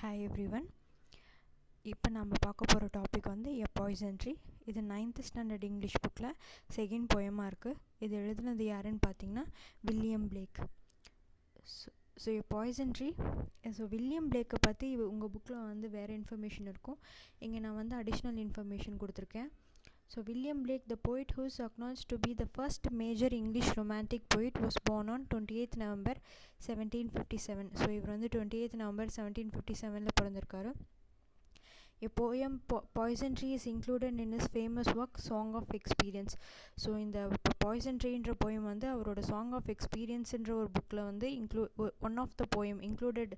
Hi everyone. இப்போ நம்ம பார்க்க போகிற டாபிக் வந்து எ பாய்சன் ட்ரீ. இது 9th ஸ்டாண்டர்ட் இங்கிலீஷ் புக்கில் செகண்ட் போயமாக இருக்குது. இது எழுதுனது யாருன்னு பார்த்தீங்கன்னா William Blake. So a poison tree. So William பிளேக்கை பற்றி உங்கள் புக்கில் வந்து வேறு இன்ஃபர்மேஷன் இருக்கும். இங்கே நான் வந்து அடிஷ்னல் இன்ஃபர்மேஷன் கொடுத்துருக்கேன். So William Blake, the poet who is acknowledged to be the first major English romantic poet, was born on 28th November 1757. So இவர் வந்து 28th November 1757ல பிறந்திருக்காரு. A poem Poison Tree is included in his famous work Song of Experience. So இந்த Poison Treeன்ற poem வந்து அவரோட Song of Experienceன்ற ஒரு புக்கில் வந்து one of the poem included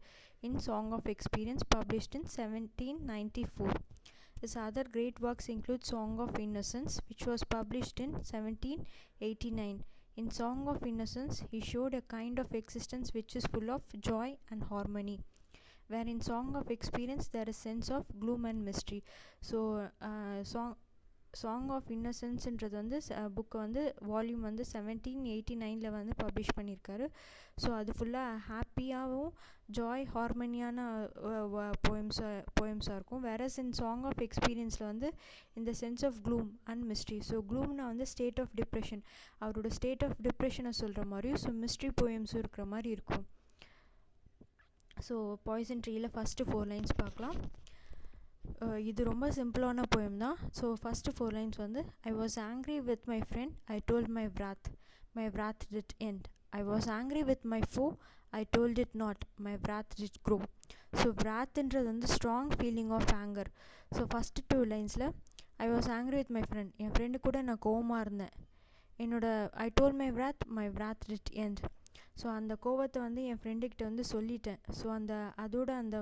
in Song of Experience published in 1794. His other great works include Song of Innocence, which was published in 1789. In Song of Innocence, he showed a kind of existence which is full of joy and harmony, where in Song of Experience there is sense of gloom and mystery. So Song of Innocenceன்றது வந்து book வந்து volume வந்து 1789 வந்து publish பண்ணியிருக்காரு. So அது ஃபுல்லாக ஹாப்பியாகவும் Joy ஹார்மனியான போயம்ஸாக இருக்கும். Whereas in song of எக்ஸ்பீரியன்ஸில் வந்து இந்த sense of gloom and mystery. So க்ளூம்னா வந்து ஸ்டேட் ஆஃப் டிப்ரெஷன், அவரோட ஸ்டேட் ஆஃப் டிப்ரெஷனை சொல்கிற மாதிரியும், ஸோ மிஸ்ட்ரி போயம்ஸும் இருக்கிற மாதிரி இருக்கும். ஸோ பாய்சன் ட்ரீயில் ஃபஸ்ட்டு 4 லைன்ஸ் பார்க்கலாம். இது ரொம்ப சிம்பிளான போயம் தான். ஸோ ஃபஸ்ட்டு 4 லைன்ஸ் வந்து I was angry with my friend, I told my wrath did end. I was angry with my foe, I told it not, my wrath did grow. So wrathன்றது வந்து strong feeling of anger. So first 2 லைன்ஸில் I was angry with my friend, என் friend கூட நான் கோவமாக இருந்தேன். I told my wrath did end. So அந்த கோவத்தை வந்து என் ஃப்ரெண்டுக்கிட்ட வந்து சொல்லிட்டேன். ஸோ அந்த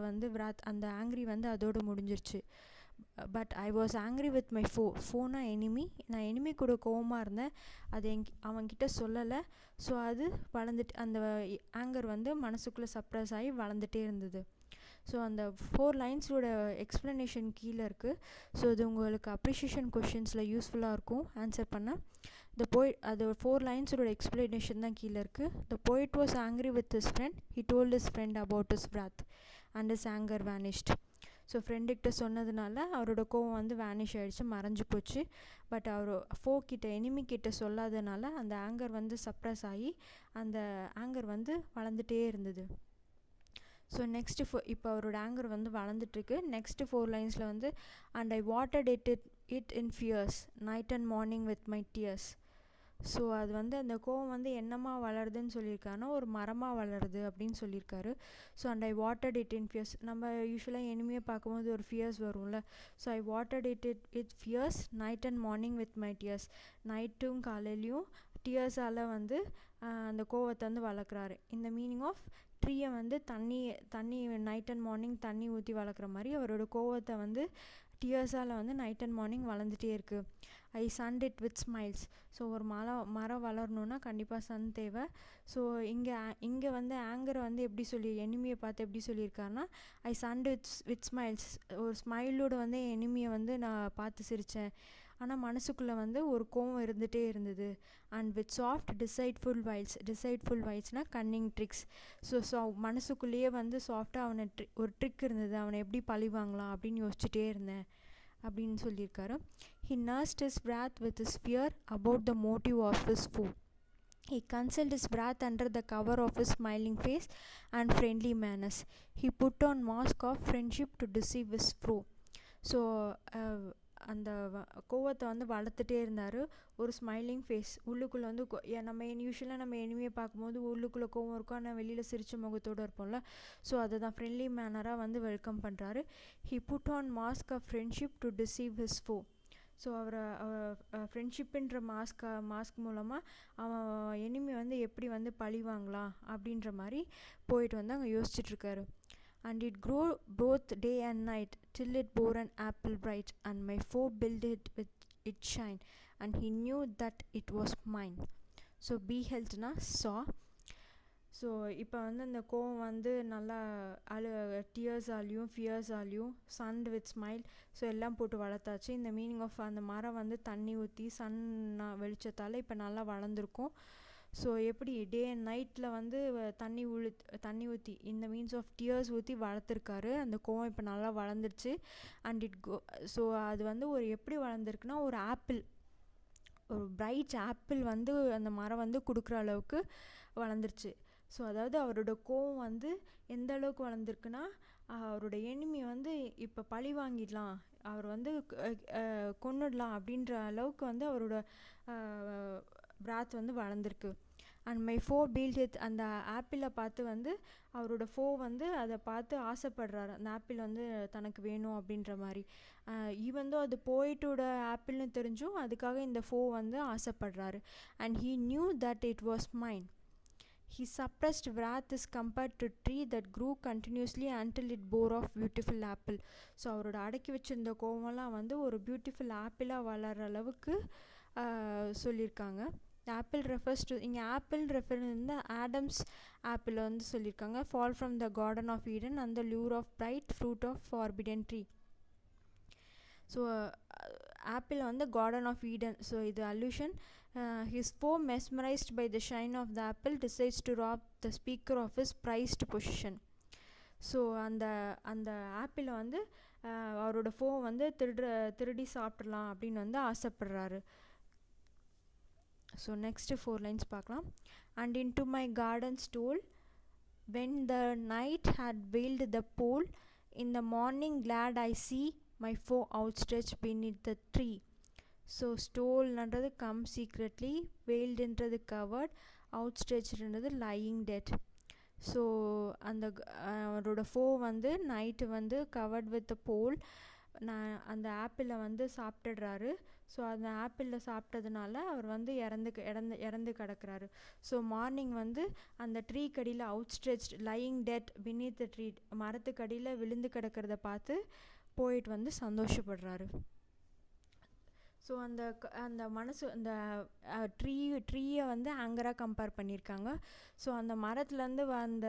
வந்து அந்த ஆங்க்ரி வந்து அதோடு முடிஞ்சிருச்சு. But I was angry with my ஃபோனா எனிமி. நான் எனிமி கூட கோவமாக இருந்தேன், அது அவன்கிட்ட சொல்லலை. ஸோ அது அந்த ஆங்கர் வந்து மனசுக்குள்ளே சப்ரஸ் ஆகி வளர்ந்துட்டே இருந்தது. ஸோ அந்த 4 லைன்ஸோட எக்ஸ்ப்ளனேஷன் கீழே இருக்குது. ஸோ இது உங்களுக்கு அப்ரிஷியேஷன் கொஷின்ஸில் யூஸ்ஃபுல்லாக இருக்கும் ஆன்சர் பண்ண. அது 4 லைன்ஸோட எக்ஸ்ப்ளனேஷன் தான் கீழே இருக்குது. The poet was angry with his friend, he told his friend about his wrath and his anger vanished. So ஃப்ரெண்டுக்கிட்ட சொன்னதுனால அவரோட கோவம் வந்து வேனிஷ் ஆகிடுச்சு, மறைஞ்சு போச்சு. பட் அவர் எனிமி கிட்ட சொல்லாதனால அந்த ஆங்கர் வந்து சப்ரஸ் ஆகி அந்த ஆங்கர் வந்து வளர்ந்துட்டே இருந்தது. ஸோ நெக்ஸ்ட்டு இப்போ அவரோட ஆங்கர் வந்து வளர்ந்துட்டுருக்கு. நெக்ஸ்ட்டு 4 லைன்ஸில் வந்து and I watered it in fears night and morning with my tears. So அது வந்து அந்த கோவம் வந்து என்னமாக வளருதுன்னு சொல்லியிருக்காருன்னா ஒரு மரமாக வளருது அப்படின்னு சொல்லியிருக்காரு. So and I watered it in fears. நம்ம யூஸ்வலாக எனிமையை பார்க்கும்போது ஒரு ஃபியர்ஸ் வரும்ல. So I watered it fears night and morning with my tears. நைட்டும் காலையிலையும் டியர்ஸால் வந்து அந்த கோவத்தை வந்து வளர்க்குறாரு. இந்த மீனிங் ஆஃப் ட்ரீயை வந்து தண்ணி நைட் அண்ட் மார்னிங் தண்ணி ஊற்றி வளர்க்குற மாதிரி அவரோட கோவத்தை வந்து டியர்ஸால் வந்து நைட் அண்ட் மார்னிங் வளர்ந்துட்டே இருக்குது. ஐ சன்ட் இட் வித் ஸ்மைல்ஸ். ஸோ ஒரு மரம் வளரணுன்னா கண்டிப்பாக சன் தேவை. ஸோ இங்கே வந்து ஆங்கரை வந்து எப்படி எனிமியை பார்த்து எப்படி சொல்லியிருக்காருன்னா ஐ சன்ட் வித் ஸ்மைல்ஸ். ஒரு ஸ்மைலோடு வந்து எனிமியை வந்து நான் பார்த்து சிரித்தேன், ஆனால் மனசுக்குள்ளே வந்து ஒரு கோவம் இருந்துகிட்டே இருந்தது. அண்ட் வித் சாஃப்ட் டிசைட்ஃபுல் வைல்ஸ்னால் கன்னிங் ட்ரிக்ஸ். ஸோ மனசுக்குள்ளேயே வந்து சாஃப்டாக அவனை ஒரு ட்ரிக் இருந்தது, அவனை எப்படி பழி வாங்கலாம் அப்படின்னு யோசிச்சுட்டே இருந்தேன் அப்படின்னு சொல்லியிருக்காரு. He nursed his wrath with his fear about the motive of his foe. He concealed his wrath under the cover of his smiling face and friendly manners. He put on mask of friendship to deceive his foe. So அந்த கோவத்தை வந்து வளர்த்துட்டே இருந்தார். ஒரு smiling face உள்ளுக்குள்ளே வந்து யூஸ்வலாக நம்ம எனிமையை பார்க்கும்போது உள்ளுக்குள்ளே கோவம் இருக்கும், ஆனால் வெளியில் சிரிச்ச முகத்தோடு இருப்போம்ல. ஸோ அதை தான் ஃப்ரெண்ட்லி மேனராக வந்து வெல்கம் பண்ணுறாரு. He put on mask of friendship to deceive his foe. So அவரை ஃப்ரெண்ட்ஷிப்புன்ற மாஸ்க் மூலமாக அவன் எனிமி வந்து எப்படி வந்து பழி வாங்கலாம் அப்படின்ற மாதிரி போயிட்டு வந்து அங்கே யோசிச்சுட்ருக்காரு. And it grew both day and night till it bore an apple bright, and my foe built it with its shine, and he knew that it was mine. So beheld-na saw. So இப்போ வந்து அந்த கோவம் வந்து நல்லா டியர்ஸாலையும் ஃபியர்ஸாலையும் Sun with smile so எல்லாம் போட்டு வளர்த்தாச்சு. இந்த meaning of அந்த மரம் வந்து தண்ணி ஊற்றி வெளிச்சத்தால் இப்போ நல்லா வளர்ந்துருக்கும். ஸோ எப்படி டே அண்ட் நைட்டில் வந்து தண்ணி ஊற்றி இந்த மீன்ஸ் ஆஃப் டியர்ஸ் ஊற்றி வளர்த்துருக்காரு. அந்த கோவம் இப்போ நல்லா வளர்ந்துருச்சு. அண்ட் ஸோ அது வந்து ஒரு எப்படி வளர்ந்துருக்குன்னா, ஒரு ஒரு பிரைட் ஆப்பிள் வந்து அந்த மரம் வந்து கொடுக்குற அளவுக்கு வளர்ந்துருச்சு. ஸோ அதாவது அவரோட கோவம் வந்து எந்த அளவுக்கு வளர்ந்துருக்குன்னா, அவரோட எனிமி வந்து இப்போ பழி வாங்கிடலாம், அவர் வந்து கொன்னுடலாம் அப்படின்ற அளவுக்கு வந்து அவரோட பிராத் வந்து வளர்ந்துருக்கு. அண்ட் மை ஃபோ பீல்ட் இட், அந்த ஆப்பிளை பார்த்து வந்து அவரோட ஃபோ வந்து அதை பார்த்து ஆசைப்படுறாரு, அந்த ஆப்பிள் வந்து தனக்கு வேணும் அப்படின்ற மாதிரி. ஈவன் தோ அது போயிட்டோட ஆப்பிள்னு தெரிஞ்சும் அதுக்காக இந்த ஃபோ வந்து ஆசைப்படுறாரு. And he knew that it was mine. His suppressed wrath is compared to a tree that grew continuously until it bore off beautiful apple. So அவரோட அடக்கி வச்சிருந்த கோவம்லாம் வந்து ஒரு பியூட்டிஃபுல் ஆப்பிளாக வளர்கிற அளவுக்கு சொல்லியிருக்காங்க. ஆப்பிள் ரெஃபர்ஸ் டு, இங்கே ஆப்பிள் ரெஃபர் வந்து ஆடம்ஸ் ஆப்பிள் வந்து சொல்லியிருக்காங்க. Fall from the garden of Eden and the lure of bright fruit of forbidden tree. So apple வந்து கார்டன் ஆஃப் ஈடன். ஸோ இது allusion. His foe, mesmerized by the shine of the apple, decides to rob the speaker of his prized possession. So அந்த ஆப்பிளை வந்து அவரோட foe வந்து திருடி சாப்பிட்றலாம் அப்படின்னு வந்து ஆசைப்படுறாரு. ஸோ நெக்ஸ்ட்டு 4 lines பார்க்கலாம். And into my garden stole, when the night had veiled the pole, in the morning glad I see my foe outstretched beneath the tree. So ஸ்டோல்ன்றது கம் சீக்ரெட்லி, வெயில்டுன்றது covered, அவுட்ஸ்ட்ரெச்ன்றது lying dead. So அவரோட foe வந்து night வந்து covered with போல் அந்த ஆப்பிளை வந்து சாப்பிட்டுடுறாரு. So அந்த ஆப்பிளில் சாப்பிட்டதுனால அவர் வந்து இறந்து கிடக்கிறாரு. ஸோ மார்னிங் வந்து அந்த ட்ரீ கடியில் outstretched lying dead beneath the tree, மரத்துக்கடியில் விழுந்து கிடக்கிறத பார்த்து போயிட்டு வந்து சந்தோஷப்படுறாரு. ஸோ அந்த மனசு அந்த ட்ரீயை வந்து ஆங்கராக கம்பேர் பண்ணியிருக்காங்க. ஸோ அந்த மரத்துலேருந்து வந்த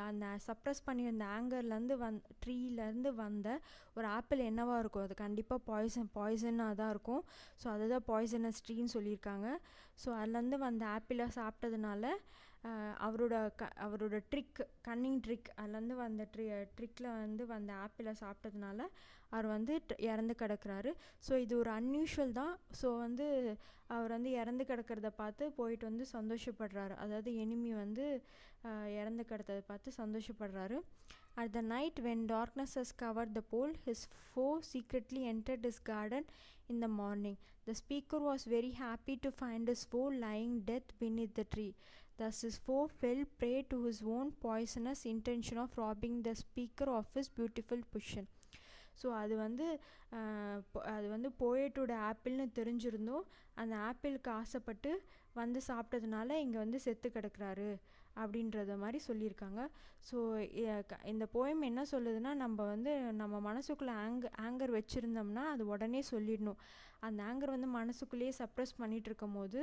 அந்த சப்ரஸ் பண்ணியிருந்த ஆங்கர்லேருந்து ட்ரீலேருந்து வந்த ஒரு ஆப்பிள் என்னவாக இருக்கும், அது கண்டிப்பாக பாய்சனாக தான் இருக்கும். ஸோ அதுதான் பாய்சனஸ் ட்ரீன்னு சொல்லியிருக்காங்க. ஸோ அதுலேருந்து வந்த ஆப்பிளை சாப்பிட்டதுனால அவரோட கன்னிங் ட்ரிக், அதுலேருந்து வந்த ட்ரிக்கில் வந்து வந்த ஆப்பிளை சாப்பிட்டதுனால அவர் வந்து இறந்து கிடக்கிறாரு. ஸோ இது ஒரு அன்யூஷுவல் தான். ஸோ வந்து அவர் வந்து இறந்து கிடக்கிறத பார்த்து போயிட்டு வந்து சந்தோஷப்படுறாரு, அதாவது எனிமி வந்து இறந்து கிடத்ததை பார்த்து சந்தோஷப்படுறாரு. At the night when darkness has covered the pole, his foe secretly entered his garden in the morning. The speaker was very happy to find his foe lying dead beneath the tree. Thus his foe fell prey to his own poisonous intention of robbing the speaker of his beautiful possession. So அது வந்து போயட்டோட ஆப்பிள்னு தெரிஞ்சிருந்தோம், அந்த ஆப்பிளுக்கு ஆசைப்பட்டு வந்து சாப்பிட்டதுனால இங்கே வந்து செத்து கிடக்கிறாரு அப்படின்றத மாதிரி சொல்லியிருக்காங்க. ஸோ இந்த போயம் என்ன சொல்லுதுன்னா, நம்ம மனசுக்குள்ளே ஆங்கர் வச்சுருந்தோம்னா அது உடனே சொல்லிடணும். அந்த ஆங்கர் வந்து மனசுக்குள்ளேயே சப்ரஸ் பண்ணிகிட்டு இருக்கும் போது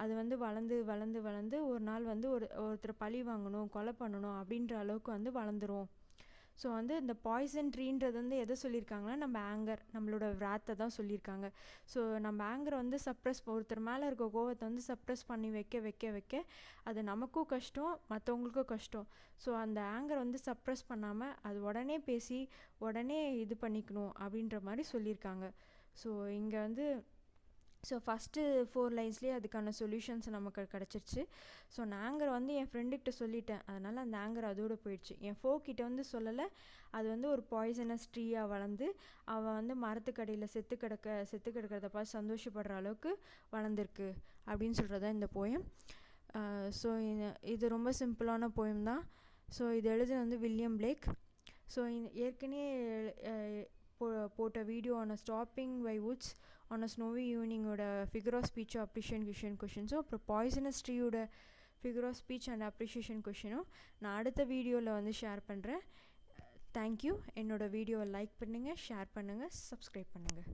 அது வந்து வளர்ந்து ஒரு நாள் வந்து ஒருத்தர் பழி வாங்கணும், கொலை பண்ணணும் அப்படின்ற அளவுக்கு வந்து வளர்ந்துரும். ஸோ வந்து இந்த பாய்சன் ட்ரீன்றது வந்து எதை சொல்லியிருக்காங்கன்னா, நம்ம ஆங்கர், நம்மளோட விராத்தை தான் சொல்லியிருக்காங்க. ஸோ நம்ம ஆங்கரை வந்து ஒருத்தர் மேலே இருக்க கோவத்தை வந்து சப்ரஸ் பண்ணி வைக்க அது நமக்கும் கஷ்டம், மற்றவங்களுக்கும் கஷ்டம். ஸோ அந்த ஆங்கரை வந்து சப்ரஸ் பண்ணாமல் அது உடனே பேசி உடனே இது பண்ணிக்கணும் அப்படின்ற மாதிரி சொல்லியிருக்காங்க. ஸோ இங்கே வந்து ஃபஸ்ட்டு 4 லைன்ஸ்லேயே அதுக்கான சொல்யூஷன்ஸ் நமக்கு கிடச்சிருச்சு. ஸோ நான் ஆங்கரை வந்து என் ஃப்ரெண்டுக்கிட்ட சொல்லிட்டேன், அதனால் அந்த ஆங்கர் அதோடு போயிடுச்சு. என் ஃபோக்கிட்ட வந்து சொல்லலை, அது வந்து ஒரு பாய்சனஸ் ட்ரீயாக வளர்ந்து அவன் வந்து மரத்துக்கடியில் செத்து கிடக்கிறத பார்த்து சந்தோஷப்படுற அளவுக்கு வளர்ந்துருக்கு அப்படின்னு சொல்கிறதா இந்த போயம். ஸோ இது ரொம்ப சிம்பிளான போயம் தான். ஸோ இது எழுதுனது வந்து வில்லியம் பிளேக். ஸோ ஏற்கனவே போட்ட வீடியோ ஆன stopping by woods on a snowy ஈவினிங்கோட ஃபிகர் ஆஃப் ஸ்பீச் அப்ரிஷியேஷன் கொஷின்ஸும், அப்புறம் பாய்சனஸ் ட்ரீயோட figure of speech and appreciation கொஷினும் நான் அடுத்த வீடியோவில் வந்து ஷேர் பண்ணுறேன். தேங்க்யூ. என்னோடய வீடியோவை லைக் பண்ணுங்கள், ஷேர் பண்ணுங்கள், சப்ஸ்கிரைப் பண்ணுங்கள்.